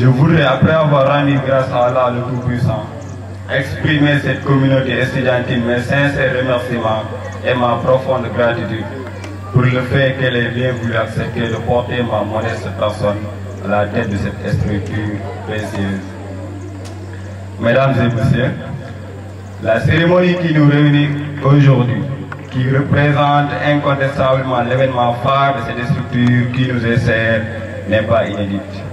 Je voudrais, après avoir rendu grâce à Allah le Tout-Puissant, exprimer cette communauté estudiantine mes sincères remerciements et ma profonde gratitude pour le fait qu'elle ait bien voulu accepter de porter ma modeste personne à la tête de cette structure précieuse. Mesdames et messieurs, la cérémonie qui nous réunit aujourd'hui, qui représente incontestablement l'événement phare de cette structure qui nous est chère, n'est pas inédite.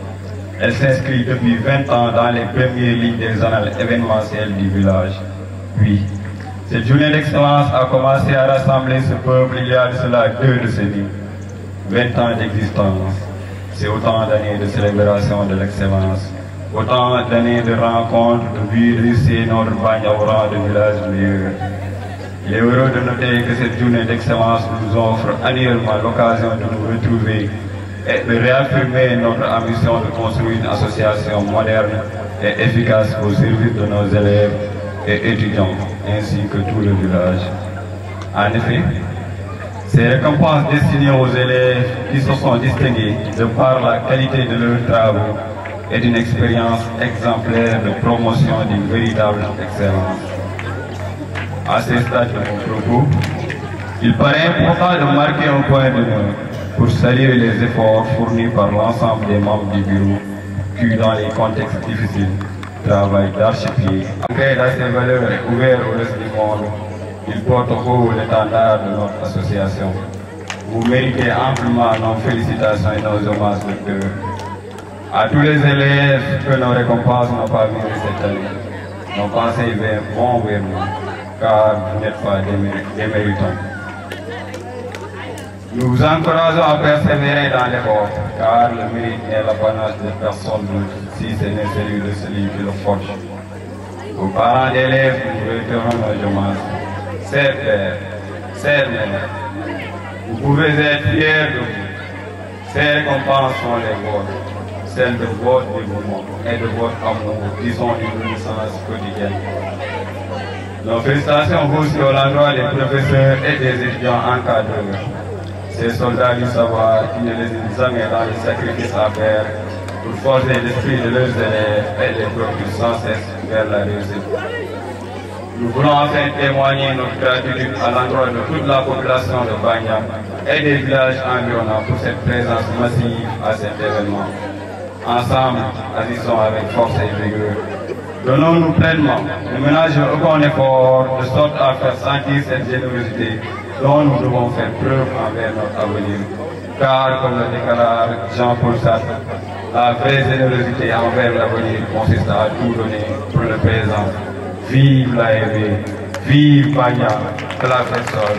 Elle s'inscrit depuis 20 ans dans les premières lignes des annales événementielles du village. Puis, cette journée d'excellence a commencé à rassembler ce peuple il y a de cela 2 décennies. 20 ans d'existence, c'est autant d'années de célébration de l'excellence, autant d'années de rencontres, de vie, de lycée, notre bagne au rang de village meilleur. Il est heureux de noter que cette journée d'excellence nous offre annuellement l'occasion de nous retrouver et de réaffirmer notre ambition de construire une association moderne et efficace au service de nos élèves et étudiants, ainsi que tout le village. En effet, ces récompenses destinées aux élèves qui se sont distingués de par la qualité de leurs travaux et d'une expérience exemplaire de promotion d'une véritable excellence. À ce stade de mon propos, il paraît important de marquer un point d'honneur pour saluer les efforts fournis par l'ensemble des membres du bureau qui, dans les contextes difficiles, travaillent d'archipier. Ancré dans ces valeurs et ouvert au reste du monde, il porte haut l'étendard de notre association. Vous méritez amplement nos félicitations et nos hommages de cœur. À tous les élèves que nos récompenses n'ont pas visé cette année, nos pensées vont vers nous, car vous n'êtes pas des méritants. Nous vous encourageons à persévérer dans l'effort, car le mérite est l'apanage de personne d'autre, si ce n'est celui de celui qui le forge. Aux parents d'élèves, nous retirons nos hommages. Chers pères, chers mères, vous pouvez être fiers de vous. Ces récompenses sont les vôtres, celles de votre dévouement et de votre amour, qui sont une renaissance quotidienne. Nos félicitations vous sur l'endroit des professeurs et des étudiants encadreurs. Ces soldats du savoir qui ne les hésitent jamais dans les sacrifices à faire pour forger l'esprit de leurs élèves et les propulser sans cesse vers la réussite. Nous voulons enfin témoigner notre gratitude à l'endroit de toute la population de Bagna et des villages environnants pour cette présence massive à cet événement. Ensemble, agissons avec force et vigueur. Donnons-nous pleinement, ne ménageons aucun effort de sorte à faire sentir cette générosité dont nous devons faire preuve envers notre avenir. Car, comme le déclare Jean-Paul Sartre, la vraie générosité envers l'avenir consiste à tout donner pour le présent. Vive l'AEB, vive Bagna, que la fête soit.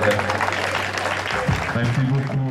Merci beaucoup.